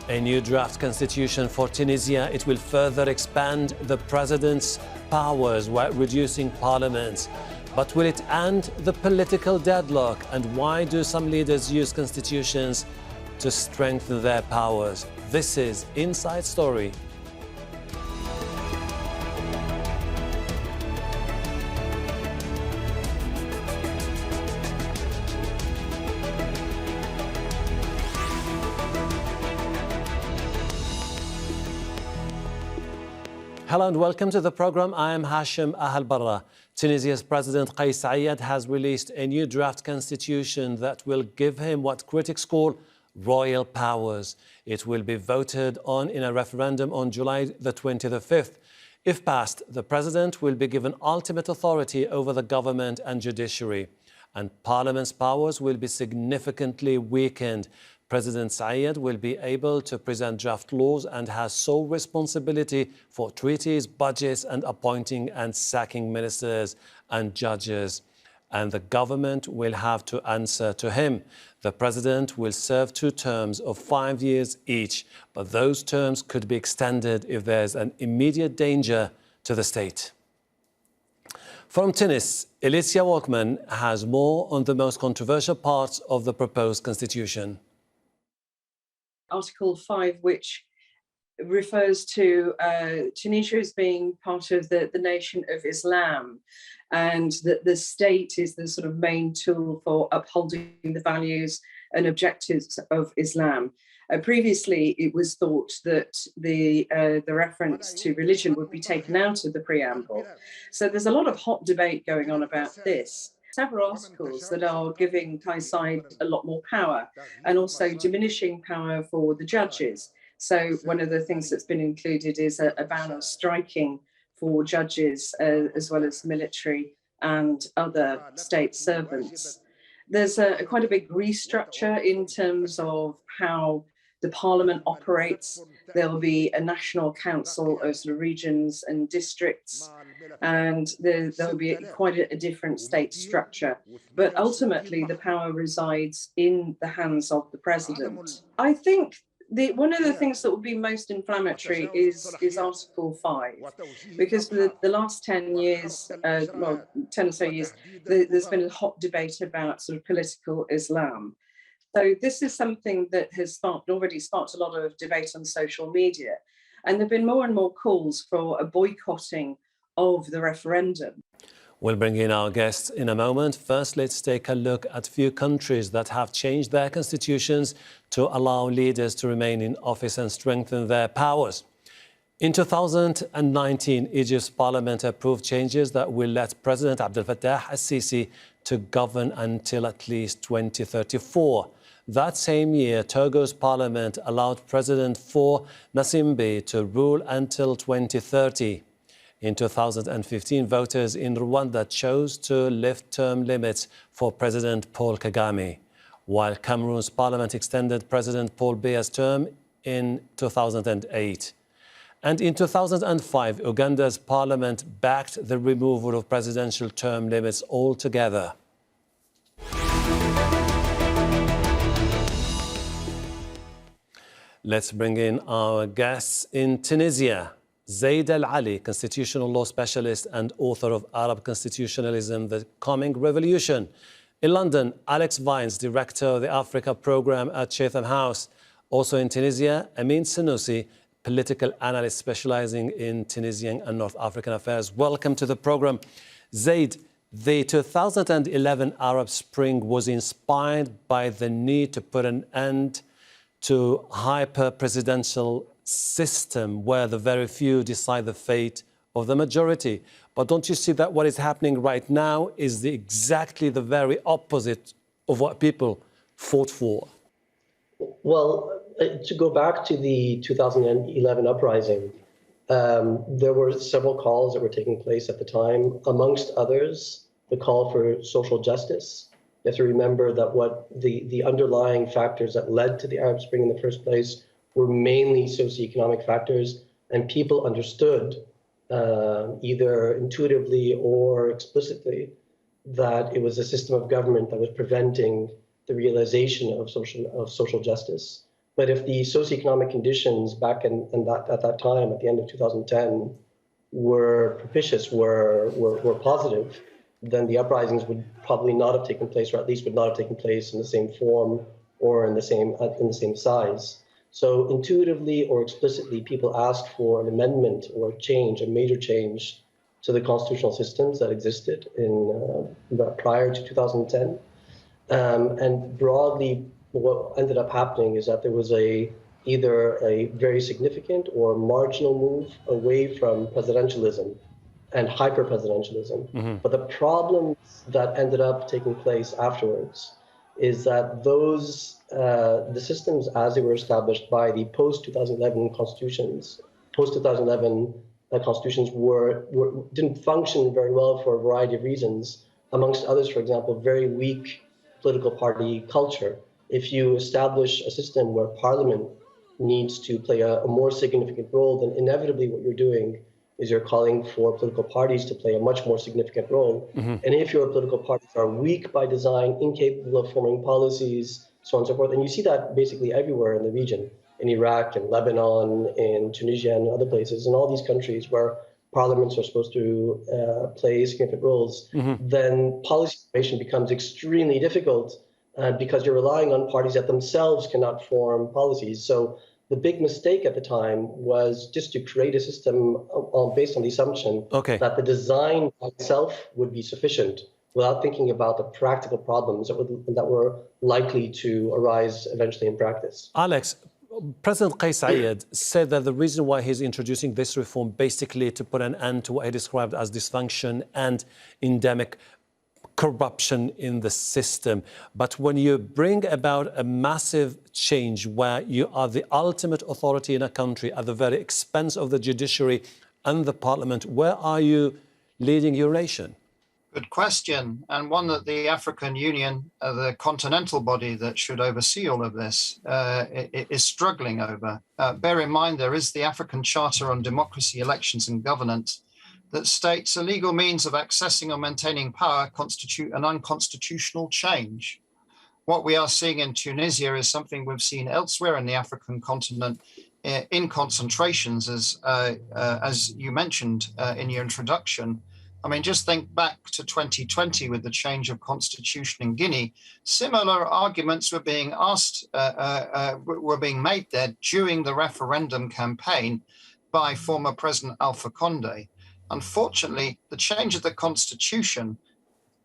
A new draft constitution for Tunisia. It will further expand the president's powers while reducing parliament. But will it end the political deadlock? And why do some leaders use constitutions to strengthen their powers? This is Inside Story. Hello and welcome to the program. I am Hashem Ahelbarra. Tunisia's President Kais Saied has released a new draft constitution that will give him what critics call royal powers. It will be voted on in a referendum on July the 25th. If passed, the president will be given ultimate authority over the government and judiciary, and parliament's powers will be significantly weakened. President Saied will be able to present draft laws and has sole responsibility for treaties, budgets, and appointing and sacking ministers and judges. And the government will have to answer to him. The president will serve 2 terms of 5 years each, but those terms could be extended if there's an immediate danger to the state. From Tunis, Alicia Walkman has more on the most controversial parts of the proposed constitution. Article 5, which refers to Tunisia as being part of the nation of Islam, and that the state is the sort of main tool for upholding the values and objectives of Islam. Previously, it was thought that the reference to religion would be taken out of the preamble. So there's a lot of hot debate going on about this. Several articles that are giving Kais Saied a lot more power and also diminishing power for the judges. So one of the things that's been included is a ban on striking for judges as well as military and other state servants. There's quite a big restructure in terms of how the parliament operates. There'll be a national council of sort of regions and districts, and there'll be quite a different state structure. But ultimately, the power resides in the hands of the president. I think one of the things that will be most inflammatory is Article 5, because for the last 10 years, 10 or so years, there's been a hot debate about sort of political Islam. So this is something that has already sparked a lot of debate on social media. And there have been more and more calls for a boycotting of the referendum. We'll bring in our guests in a moment. First, let's take a look at a few countries that have changed their constitutions to allow leaders to remain in office and strengthen their powers. In 2019, Egypt's parliament approved changes that will let President Abdel Fattah al-Sisi to govern until at least 2034. That same year, Togo's parliament allowed President Faure Gnassingbe to rule until 2030. In 2015, voters in Rwanda chose to lift term limits for President Paul Kagame, while Cameroon's parliament extended President Paul Biya's term in 2008. And in 2005, Uganda's parliament backed the removal of presidential term limits altogether. Let's bring in our guests in Tunisia. Zaid Al-Ali, constitutional law specialist and author of Arab Constitutionalism, The Coming Revolution. In London, Alex Vines, director of the Africa program at Chatham House. Also in Tunisia, Amine Snoussi, political analyst specializing in Tunisian and North African affairs. Welcome to the program. Zaid, the 2011 Arab Spring was inspired by the need to put an end to hyper-presidential system where the very few decide the fate of the majority. But don't you see that what is happening right now is exactly the very opposite of what people fought for? Well, to go back to the 2011 uprising, there were several calls that were taking place at the time, amongst others, the call for social justice. You have to remember that what the underlying factors that led to the Arab Spring in the first place were mainly socioeconomic factors, and people understood either intuitively or explicitly that it was a system of government that was preventing the realization of social justice. But if the socioeconomic conditions back at that time, at the end of 2010, were propitious, were positive, then the uprisings would probably not have taken place, or at least would not have taken place in the same form or in the same size. So intuitively or explicitly, people asked for an amendment or a change, a major change to the constitutional systems that existed prior to 2010. And broadly, what ended up happening is that there was either a very significant or marginal move away from presidentialism and hyper-presidentialism. But the problems that ended up taking place afterwards is that the systems as they were established by the post-2011 constitutions, post-2011 constitutions didn't function very well for a variety of reasons, amongst others, for example, very weak political party culture. If you establish a system where parliament needs to play a more significant role, then inevitably what you're doing is you're calling for political parties to play a much more significant role. And if your political parties are weak by design, incapable of forming policies, so on and so forth, and you see that basically everywhere in the region, in Iraq, in Lebanon, in Tunisia, and other places, in all these countries where parliaments are supposed to play significant roles, then policy formation becomes extremely difficult because you're relying on parties that themselves cannot form policies. So the big mistake at the time was just to create a system based on the assumption that the design by itself would be sufficient without thinking about the practical problems that were likely to arise eventually in practice. Alex, President Kais Saied said that the reason why he's introducing this reform basically to put an end to what he described as dysfunction and endemic corruption in the system. But when you bring about a massive change where you are the ultimate authority in a country at the very expense of the judiciary and the parliament, where are you leading your nation? Good question, and one that the African Union, the continental body that should oversee all of this, is struggling over. Bear in mind, there is the African Charter on Democracy, Elections and Governance that states a legal means of accessing or maintaining power constitute an unconstitutional change. What we are seeing in Tunisia is something we've seen elsewhere in the African continent in concentrations, as you mentioned in your introduction. I mean, just think back to 2020 with the change of constitution in Guinea. Similar arguments were being made there during the referendum campaign by former President Alpha Conde. Unfortunately, the change of the constitution,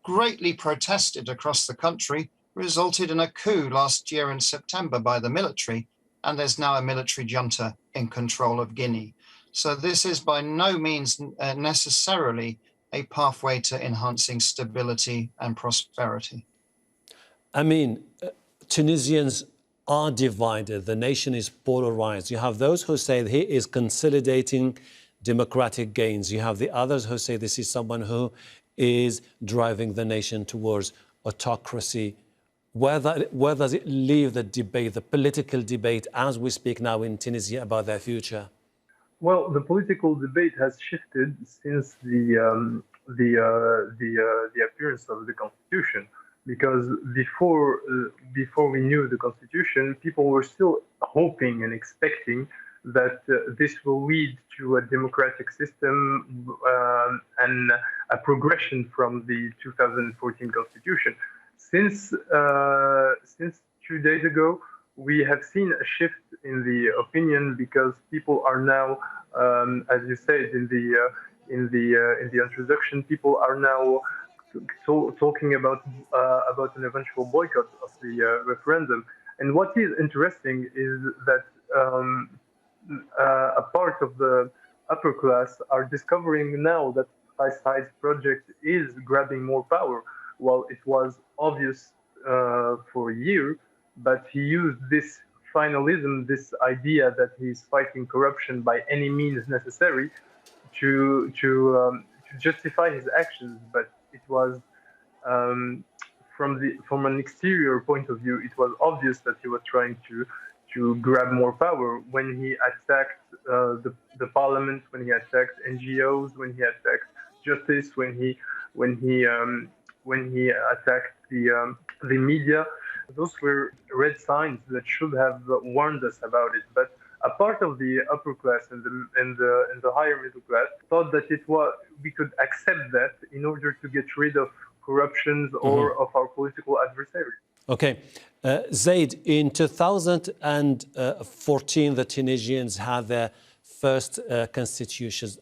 greatly protested across the country, resulted in a coup last year in September by the military, and there's now a military junta in control of Guinea. So this is by no means necessarily a pathway to enhancing stability and prosperity. I mean, Tunisians are divided. The nation is polarized. You have those who say he is consolidating democratic gains. You have the others who say this is someone who is driving the nation towards autocracy. Where does it leave the debate, the political debate, as we speak now in Tunisia about their future? Well, the political debate has shifted since the appearance of the constitution, because before we knew the constitution, people were still hoping and expecting that this will lead to a democratic system and a progression from the 2014 constitution. Since 2 days ago, we have seen a shift in the opinion, because people are now, as you said in the introduction, people are now talking about an eventual boycott of the referendum. And what is interesting is that a part of the upper class are discovering now that Kais Saied's project is grabbing more power. Well, it was obvious for a year, but he used this finalism, this idea that he's fighting corruption by any means necessary, to justify his actions. But it was from an exterior point of view, it was obvious that he was trying to grab more power when he attacked the parliament, when he attacked NGOs, when he attacked justice, when he attacked the media. those were red signs that should have warned us about it. But a part of the upper class and the higher middle class thought that we could accept that in order to get rid of corruptions or of our political adversaries. Okay. Zaid, in 2014, the Tunisians had their first constitution.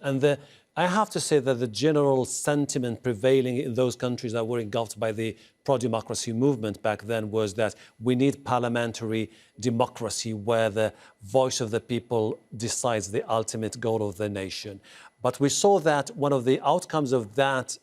And I have to say that the general sentiment prevailing in those countries that were engulfed by the pro-democracy movement back then was that we need parliamentary democracy where the voice of the people decides the ultimate goal of the nation. But we saw that one of the outcomes of that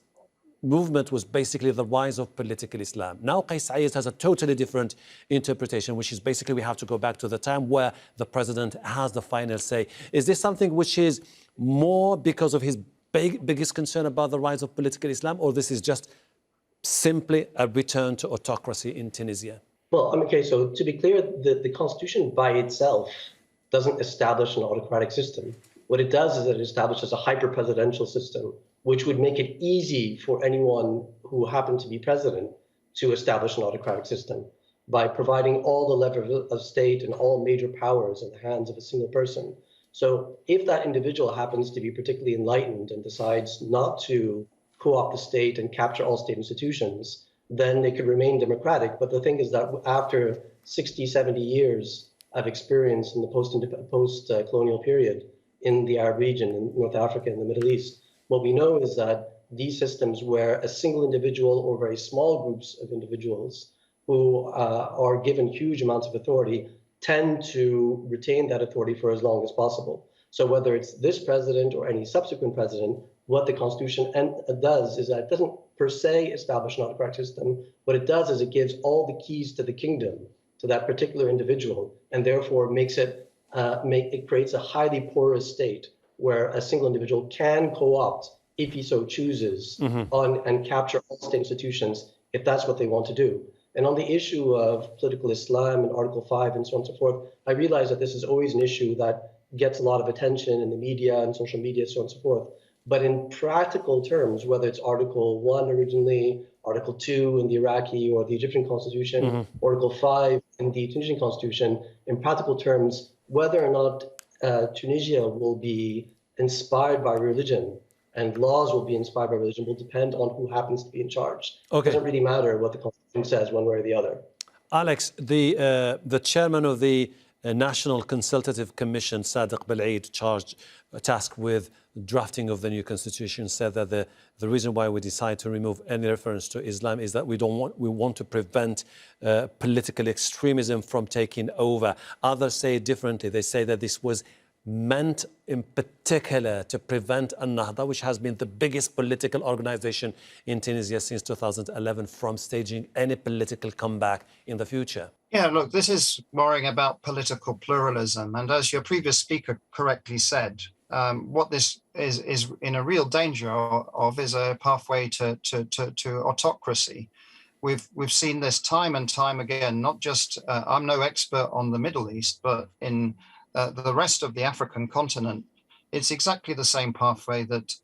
movement was basically the rise of political Islam. Now Kais Saied has a totally different interpretation, which is basically we have to go back to the time where the president has the final say. Is this something which is more because of his biggest concern about the rise of political Islam, or this is just simply a return to autocracy in Tunisia? Well, okay, so to be clear, the constitution by itself doesn't establish an autocratic system. What it does is it establishes a hyper-presidential system, which would make it easy for anyone who happened to be president to establish an autocratic system by providing all the levers of state and all major powers in the hands of a single person. So if that individual happens to be particularly enlightened and decides not to co-opt the state and capture all state institutions, then they could remain democratic. But the thing is that after 60, 70 years of experience in the post-colonial period in the Arab region, in North Africa, and the Middle East, what we know is that these systems where a single individual or very small groups of individuals who are given huge amounts of authority tend to retain that authority for as long as possible. So whether it's this president or any subsequent president, what the Constitution does is that it doesn't per se establish an autocratic system. What it does is it gives all the keys to the kingdom to that particular individual, and therefore makes it creates a highly porous state where a single individual can co-opt, if he so chooses, and capture all state institutions if that's what they want to do. And on the issue of political Islam and Article 5 and so on and so forth, I realize that this is always an issue that gets a lot of attention in the media and social media, so on and so forth. But in practical terms, whether it's Article 1 originally, Article 2 in the Iraqi or the Egyptian constitution, Article 5 in the Tunisian constitution, in practical terms, whether or not Tunisia will be inspired by religion and laws will be inspired by religion will depend on who happens to be in charge. It doesn't really matter what the Constitution says one way or the other. Alex, the chairman of the National Consultative Commission, Sadiq Belaid, tasked with drafting of the new constitution, said that the reason why we decide to remove any reference to Islam is that we want to prevent political extremism from taking over. Others say it differently. They say that this was meant in particular to prevent An-Nahda, which has been the biggest political organization in Tunisia since 2011, from staging any political comeback in the future. Yeah, look, this is worrying about political pluralism. And as your previous speaker correctly said, what this is in a real danger of is a pathway to autocracy. We've seen this time and time again, not just, I'm no expert on the Middle East, but in the rest of the African continent, it's exactly the same pathway that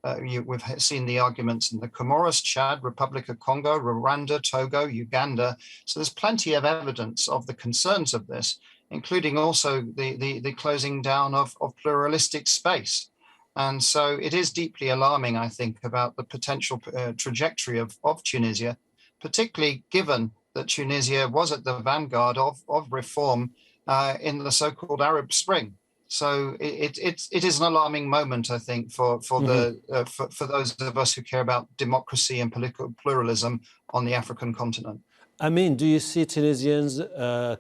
we've seen the arguments in the Comoros, Chad, Republic of Congo, Rwanda, Togo, Uganda. So there's plenty of evidence of the concerns of this, including also the closing down of pluralistic space. And so it is deeply alarming, I think, about the potential trajectory of Tunisia, particularly given that Tunisia was at the vanguard of reform in the so-called Arab Spring. So it is an alarming moment, I think, for those of us who care about democracy and political pluralism on the African continent. Amine, do you see Tunisians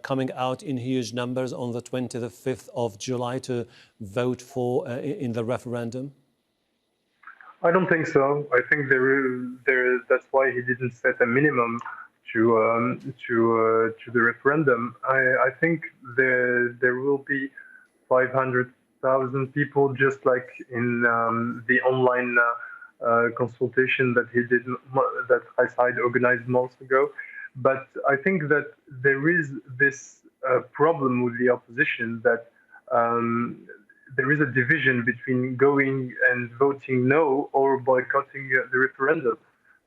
coming out in huge numbers on the 25th of July to vote for in the referendum? I don't think so. I think that's why he didn't set a minimum to the referendum. I think there will be 500,000 people, just like in the online consultation that he did, that Kais Saied organized months ago. But I think that there is this problem with the opposition, that there is a division between going and voting no or boycotting the referendum.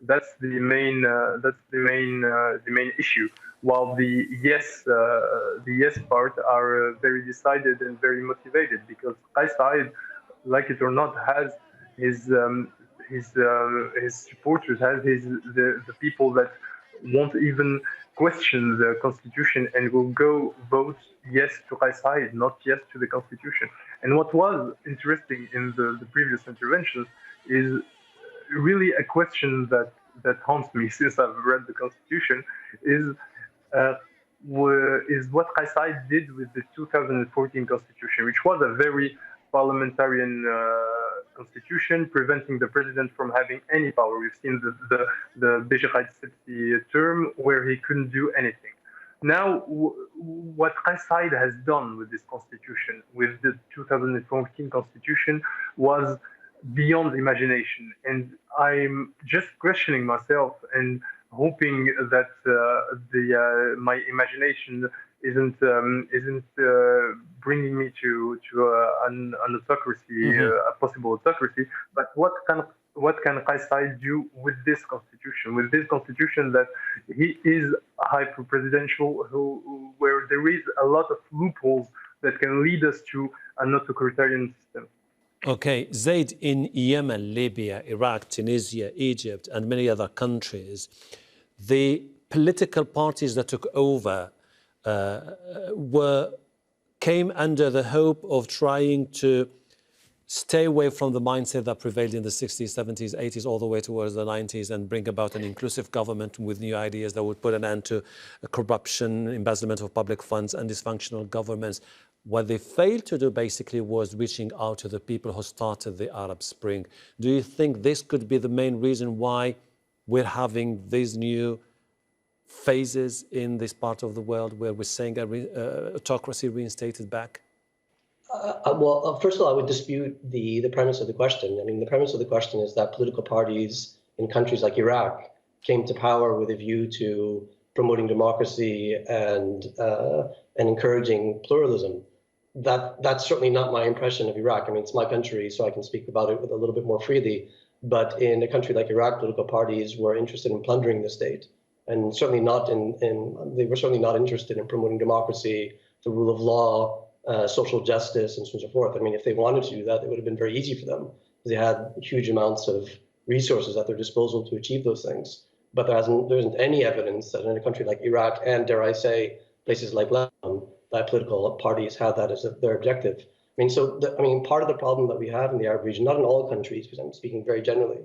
That's the main issue. While the yes part are very decided and very motivated, because Kais Saied, like it or not, has his his supporters, has the people that won't even question the constitution and will go vote yes to Kais Saied, not yes to the constitution. And what was interesting in the previous interventions is really a question that haunts me since I've read the constitution is uh, is what Kais Saied did with the 2014 constitution, which was a very parliamentarian constitution, preventing the president from having any power. We've seen the Bijigait term where he couldn't do anything. Now, what Kais Saied has done with this constitution, with the 2014 constitution, was beyond imagination. And I'm just questioning myself and hoping that my imagination isn't bringing me to an autocracy, a possible autocracy. But what can Kais Saied do with this constitution? With this constitution that he is hyper presidential, where there is a lot of loopholes that can lead us to an authoritarian system. Okay, Zaid, in Yemen, Libya, Iraq, Tunisia, Egypt, and many other countries, the political parties that took over came under the hope of trying to stay away from the mindset that prevailed in the 60s, 70s, 80s, all the way towards the 90s, and bring about an inclusive government with new ideas that would put an end to corruption, embezzlement of public funds, and dysfunctional governments. What they failed to do basically was reaching out to the people who started the Arab Spring. Do you think this could be the main reason why we're having these new phases in this part of the world where we're seeing autocracy reinstated back? Well, first of all, I would dispute the premise of the question. I mean, the premise of the question is that political parties in countries like Iraq came to power with a view to promoting democracy and encouraging pluralism. That's certainly not my impression of Iraq. I mean, it's my country, so I can speak about it with a little bit more freely. But in a country like Iraq, political parties were interested in plundering the state, and certainly not they were certainly not interested in promoting democracy, the rule of law, social justice, and so on and so forth. I mean, if they wanted to do that, it would have been very easy for them. They had huge amounts of resources at their disposal to achieve those things. But there isn't any evidence that in a country like Iraq, and dare I say, places like Lebanon, that political parties had that as their objective. I mean, part of the problem that we have in the Arab region, not in all countries, because I'm speaking very generally,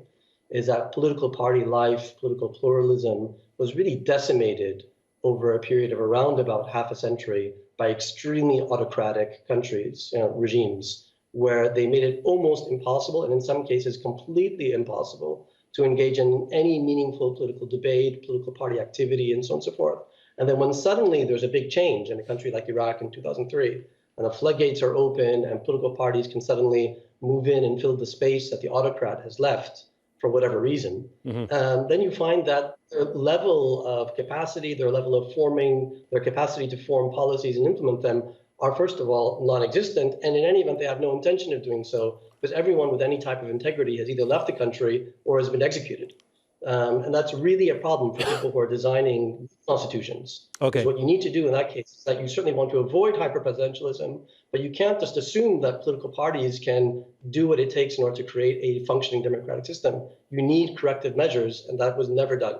is that political party life, political pluralism was really decimated over a period of around about half a century by extremely autocratic countries, regimes, where they made it almost impossible, and in some cases completely impossible, to engage in any meaningful political debate, political party activity, and so on and so forth. And then when suddenly there's a big change in a country like Iraq in 2003, and the floodgates are open and political parties can suddenly move in and fill the space that the autocrat has left for whatever reason, then you find that their level of capacity, their level of forming, their capacity to form policies and implement them are, first of all, non-existent. And in any event, they have no intention of doing so, because everyone with any type of integrity has either left the country or has been executed. And that's really a problem for people who are designing constitutions. Okay. What you need to do in that case is that you certainly want to avoid hyper-presidentialism, but you can't just assume that political parties can do what it takes in order to create a functioning democratic system. You need corrective measures, and that was never done.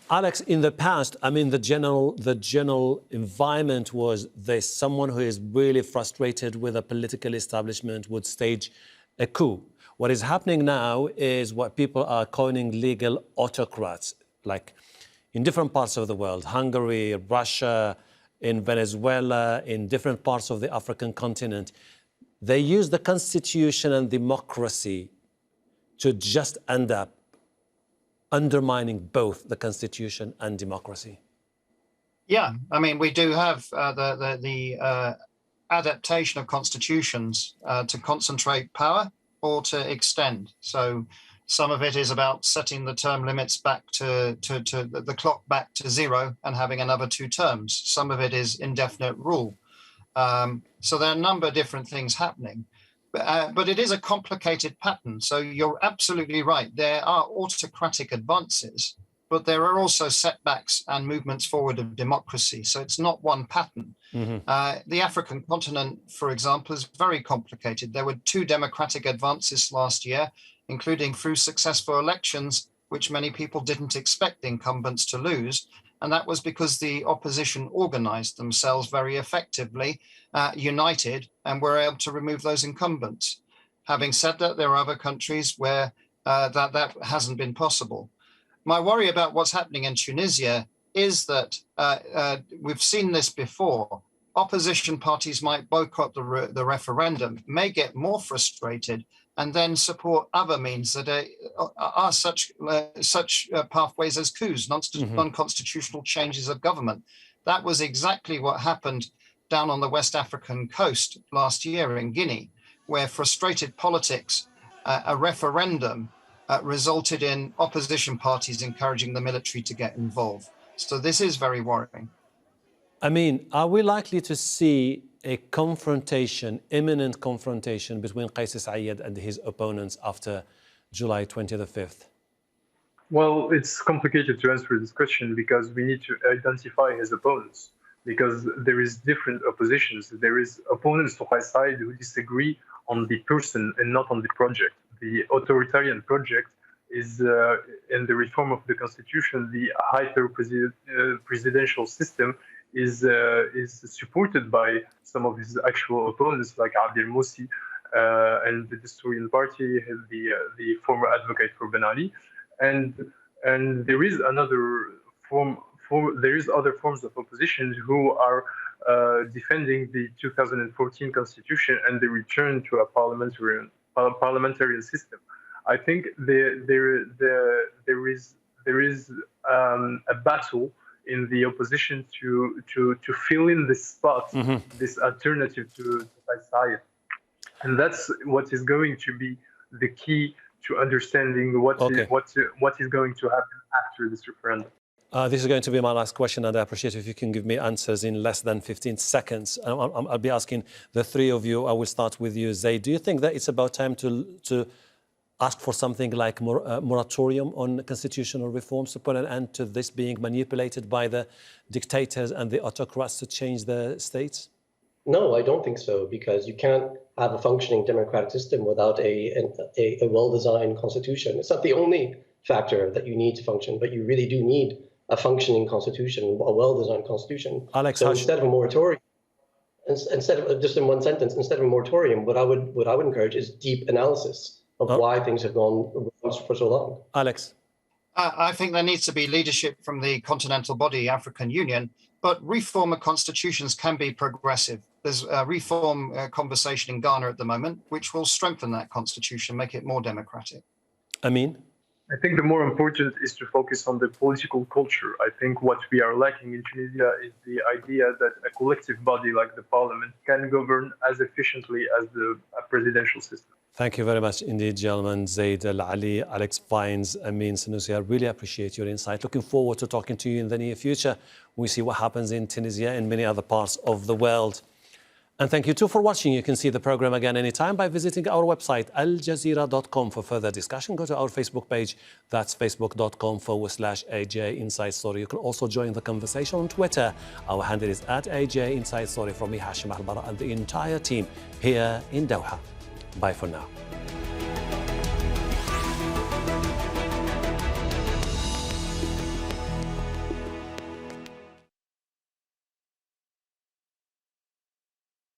Alex, in the past, I mean, the general environment was there's someone who is really frustrated with a political establishment would stage a coup. What is happening now is what people are calling legal autocrats, like in different parts of the world, Hungary, Russia, in Venezuela, in different parts of the African continent. They use the constitution and democracy to just end up undermining both the constitution and democracy. Yeah, I mean, we do have the adaptation of constitutions to concentrate power or to extend. So some of it is about setting the term limits back to the clock back to zero and having another 2 terms. Some of it is indefinite rule. So there are a number of different things happening. But it is a complicated pattern. So you're absolutely right. There are autocratic advances, but there are also setbacks and movements forward of democracy. So it's not one pattern. The African continent, for example, is very complicated. There were 2 democratic advances last year, including through successful elections, which many people didn't expect the incumbents to lose. And that was because the opposition organized themselves very effectively, united, and were able to remove those incumbents. Having said that, there are other countries where that hasn't been possible. My worry about what's happening in Tunisia is that we've seen this before. Opposition parties might boycott the referendum, may get more frustrated, and then support other means that are such pathways as coups, non-constitutional changes of government. That was exactly what happened down on the West African coast last year in Guinea, where frustrated politics, a referendum resulted in opposition parties encouraging the military to get involved. So this is very worrying. Amine, are we likely to see a confrontation, imminent confrontation between Kais Saied and his opponents after July 25th? Well, it's complicated to answer this question because we need to identify his opponents, because there is different oppositions. There is opponents to Kais Saied who disagree on the person and not on the project. The authoritarian project is in the reform of the constitution, the hyper-presidential system is supported by some of his actual opponents like Abdel Moussi and the Desturian party, the former advocate for Ben Ali, and there is another form. There is other forms of opposition who are defending the 2014 constitution and the return to a parliamentarian system. I think there is a battle in the opposition to fill in this spot, this alternative to Kais Saied, and that's what is going to be the key to understanding what is going to happen after this referendum. This is going to be my last question, and I appreciate if you can give me answers in less than 15 seconds. I'll be asking the 3 of you. I will start with you, Zaid. Do you think that it's about time to ask for something like moratorium on constitutional reforms to put an end to this being manipulated by the dictators and the autocrats to change the states? No, I don't think so, because you can't have a functioning democratic system without a well-designed constitution. It's not the only factor that you need to function, but you really do need a functioning constitution, a well-designed constitution. Alex, so instead of a moratorium, instead of just in one sentence, instead of a moratorium, what I would encourage is deep analysis of why things have gone wrong for so long. Alex? I think there needs to be leadership from the continental body, African Union, but reform of constitutions can be progressive. There's a reform conversation in Ghana at the moment, which will strengthen that constitution, make it more democratic. Amine? I think the more important is to focus on the political culture. I think what we are lacking in Tunisia is the idea that a collective body like the parliament can govern as efficiently as the presidential system. Thank you very much indeed, gentlemen. Zaid Al-Ali, Alex Fines, Amine Snoussi. I really appreciate your insight. Looking forward to talking to you in the near future. We see what happens in Tunisia and many other parts of the world. And thank you too for watching. You can see the program again anytime by visiting our website, aljazeera.com. For further discussion, go to our Facebook page. That's facebook.com/AJ Inside Story. You can also join the conversation on Twitter. Our handle is @AJ Inside Story. From me, Hashem Ahelbarra, and the entire team here in Doha. Bye for now.